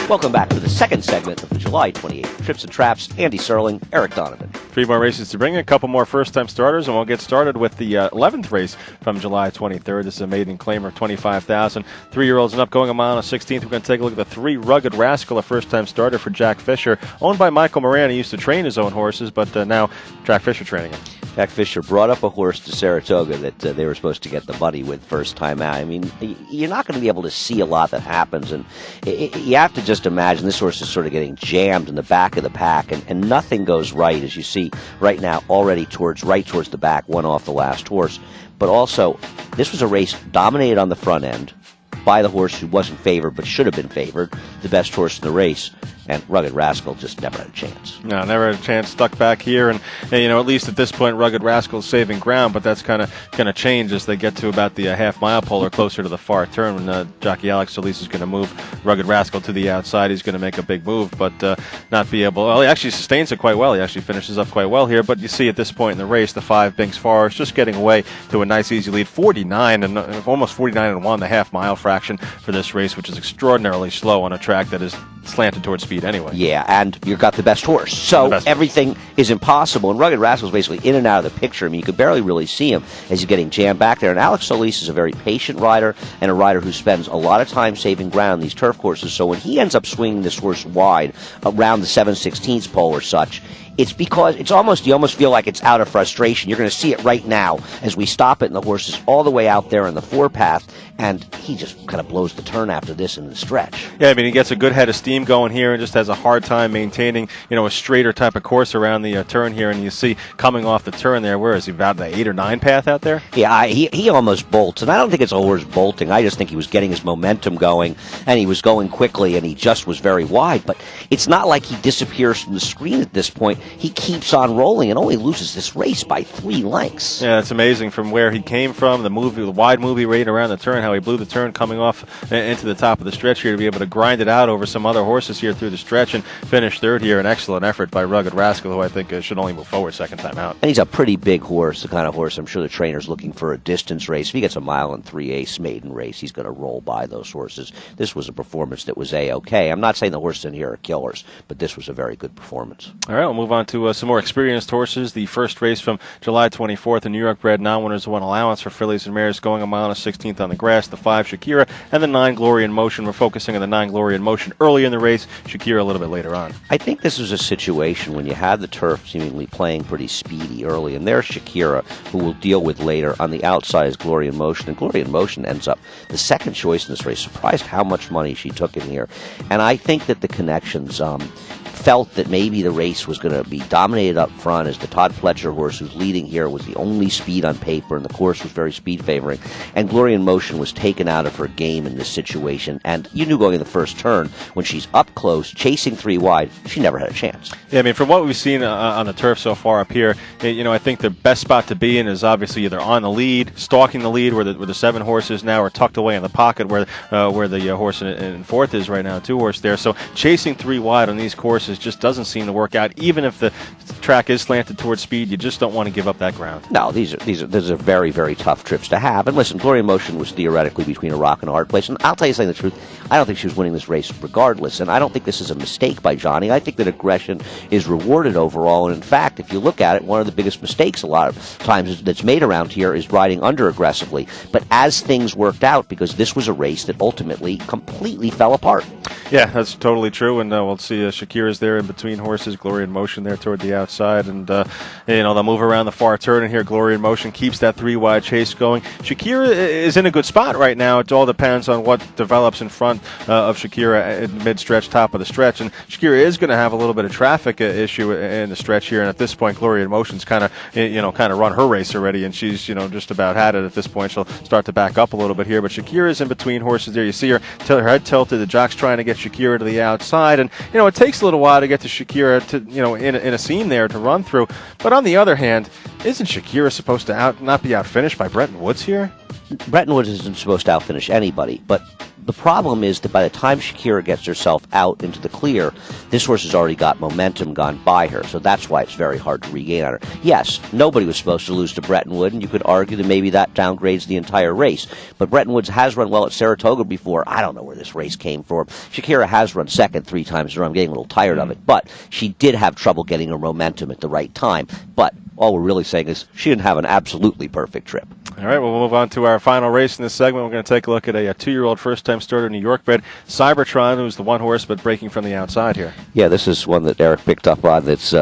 Welcome back to the second segment of the July 28th Trips and Traps. Andy Serling, Eric Donovan. 3 more races to bring in, a couple more first-time starters, and we'll get started with the 11th race from July 23rd. This is a maiden claimer of $25,000. 3-year-olds and up, going a mile on the 16th. We're going to take a look at the 3 Rugged Rascal, a first-time starter for Jack Fisher, owned by Michael Moran. He used to train his own horses, but now Jack Fisher training him. Jack Fisher brought up a horse to Saratoga that they were supposed to get the money with first time out. I mean, you're not going to be able to see a lot that happens, and you have to just imagine this horse is sort of getting jammed in the back of the pack, and nothing goes right, as you see right now, already towards the back, one off the last horse. But also, this was a race dominated on the front end by the horse who wasn't favored but should have been favored, the best horse in the race. And Rugged Rascal just never had a chance. No, never had a chance. Stuck back here, and at least at this point, Rugged Rascal is saving ground. But that's kind of going to change as they get to about the half-mile pole or closer to the far turn. When jockey Alex Solis is going to move Rugged Rascal to the outside, he's going to make a big move, but not be able. Well, he actually sustains it quite well. He actually finishes up quite well here. But you see at this point in the race, the 5 Binks Forest just getting away to a nice, easy lead, 49 and almost 49-1, the half-mile fraction for this race, which is extraordinarily slow on a track that is slanted towards speed anyway. Yeah, and you've got the best horse. So everything is impossible. And Rugged Rascal's basically in and out of the picture. I mean, you could barely really see him as he's getting jammed back there. And Alex Solis is a very patient rider and a rider who spends a lot of time saving ground on these turf courses. So when he ends up swinging this horse wide around the 7/16 pole or such, it's because you almost feel like it's out of frustration. You're going to see it right now as we stop it, and the horse is all the way out there in the forepath, and he just kind of blows the turn after this in the stretch. Yeah, I mean, he gets a good head of steam going here and just has a hard time maintaining, a straighter type of course around the turn here. And you see coming off the turn there, where is he, about the 8 or 9 path out there? Yeah, he almost bolts, and I don't think it's a horse bolting. I just think he was getting his momentum going, and he was going quickly, and he just was very wide. But it's not like he disappears from the screen at this point. He keeps on rolling and only loses this race by 3 lengths. Yeah, it's amazing from where he came from, the wide movie rate around the turn, how he blew the turn coming off into the top of the stretch here to be able to grind it out over some other horses here through the stretch and finish third here. An excellent effort by Rugged Rascal, who I think should only move forward second time out. And he's a pretty big horse, the kind of horse I'm sure the trainer's looking for a distance race. If he gets a mile and 3/8 maiden race, he's going to roll by those horses. This was a performance that was A-OK. I'm not saying the horses in here are killers, but this was a very good performance. All right, we'll move on to some more experienced horses. The first race from July 24th, the New York bred non-winners won allowance for fillies and mares, going a mile and a 16th on the grass. The 5 Shakira and the 9 Glory in Motion. We're focusing on the 9 Glory in Motion early in the race, Shakira a little bit later on. I think this was a situation when you had the turf seemingly playing pretty speedy early, and there's Shakira, who we'll deal with later. On the outside is Glory in Motion, and Glory in Motion ends up the second choice in this race. Surprised how much money she took in here. And I think that the connections felt that maybe the race was going to be dominated up front, as the Todd Pletcher horse who's leading here was the only speed on paper, and the course was very speed favoring. And Glory in Motion was taken out of her game in this situation. And you knew going in the first turn, when she's up close, chasing 3 wide, she never had a chance. Yeah, I mean, from what we've seen on the turf so far up here, I think the best spot to be in is obviously either on the lead, stalking the lead, where the 7 horses now are tucked away in the pocket, where the horse in fourth is right now, 2 horse there. So chasing 3 wide on these courses just doesn't seem to work out. Even if the track is slanted towards speed, you just don't want to give up that ground. No, these are very, very tough trips to have. And listen, Glory in Motion was theoretically between a rock and a hard place. And I'll tell you the truth, I don't think she was winning this race regardless. And I don't think this is a mistake by Johnny. I think that aggression is rewarded overall. And in fact, if you look at it, one of the biggest mistakes a lot of times that's made around here is riding under aggressively. But as things worked out, because this was a race that ultimately completely fell apart. Yeah, that's totally true. And we'll see Shakira's there in between horses, Glory in Motion there toward the outside. And, they'll move around the far turn, and here Glory in Motion keeps that 3 wide chase going. Shakira is in a good spot right now. It all depends on what develops in front of Shakira in mid-stretch, top of the stretch. And Shakira is going to have a little bit of traffic issue in the stretch here. And at this point, Glory in Motion's kind of run her race already, and she's, just about had it at this point. She'll start to back up a little bit here. But Shakira's in between horses there. You see her head tilted. The jock's trying to get Shakira to the outside. And, it takes a little while to get to Shakira to, in a seam there to run through. But on the other hand, isn't Shakira supposed to not be outfinished by Bretton Woods here? Bretton Woods isn't supposed to outfinish anybody, but the problem is that by the time Shakira gets herself out into the clear, this horse has already got momentum gone by her. So that's why it's very hard to regain on her. Yes, nobody was supposed to lose to Bretton Woods, and you could argue that maybe that downgrades the entire race. But Bretton Woods has run well at Saratoga before. I don't know where this race came from. Shakira has run second 3 times in a row. I'm getting a little tired of it. But she did have trouble getting her momentum at the right time. But all we're really saying is she didn't have an absolutely perfect trip. All right, well, we'll move on to our final race in this segment. We're going to take a look at a 2-year-old first-time starter, New York bred Cybertron, who's the one horse but breaking from the outside here. Yeah, this is one that Eric picked up on that's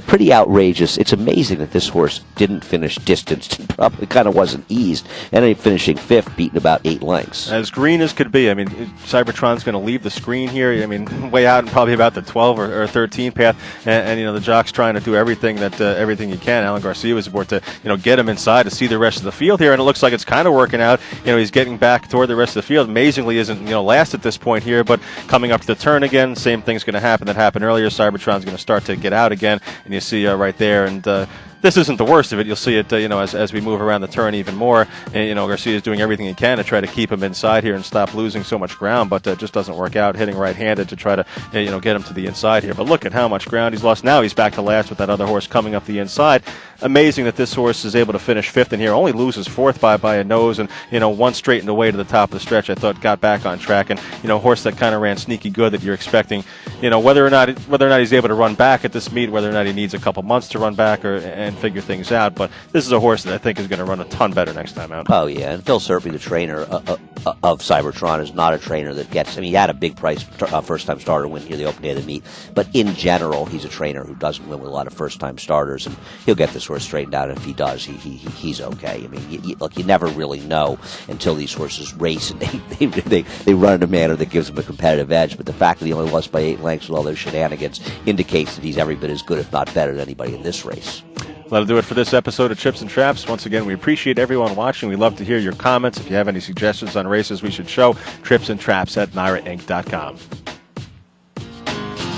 pretty outrageous. It's amazing that this horse didn't finish distanced. It probably kind of wasn't eased. Ended up finishing 5th, beaten about 8 lengths. As green as could be. I mean, Cybertron's going to leave the screen here. I mean, way out and probably about the 12 or 13 path. And the jock's trying to do everything he can. Alan Garcia was aboard to, get him inside to see the rest of the field here, and it looks like it's kind of working out. He's getting back toward the rest of the field. Amazingly isn't, last at this point here, but coming up to the turn again, same thing's going to happen that happened earlier. Cybertron's going to start to get out again, and you see right there, and this isn't the worst of it. You'll see it, as we move around the turn even more. And, Garcia's doing everything he can to try to keep him inside here and stop losing so much ground, but just doesn't work out, hitting right-handed to try to, get him to the inside here. But look at how much ground he's lost. Now he's back to last with that other horse coming up the inside. Amazing that this horse is able to finish 5th in here. Only loses 4th by a nose, and, one straightened away to the top of the stretch. I thought got back on track, and, horse that kind of ran sneaky good that you're expecting, whether or not he's able to run back at this meet, whether or not he needs a couple months to run back and figure things out. But this is a horse that I think is going to run a ton better next time out. Oh, yeah. And Phil Serpy, the trainer of Cybertron, is not a trainer that gets, he had a big price first-time starter win here the opening day of the meet. But in general, he's a trainer who doesn't win with a lot of first-time starters. And he'll get this horse straightened out. And if he does, he's okay. I mean, look, you never really know until these horses race and they run in a manner that gives them a competitive edge. But the fact that he only lost by 8 lengths with all those shenanigans indicates that he's every bit as good, if not better, than anybody in this race. That'll do it for this episode of Chips and Traps. Once again, we appreciate everyone watching. We love to hear your comments. If you have any suggestions on races we should show, tripsandtraps@NYRAinc.com.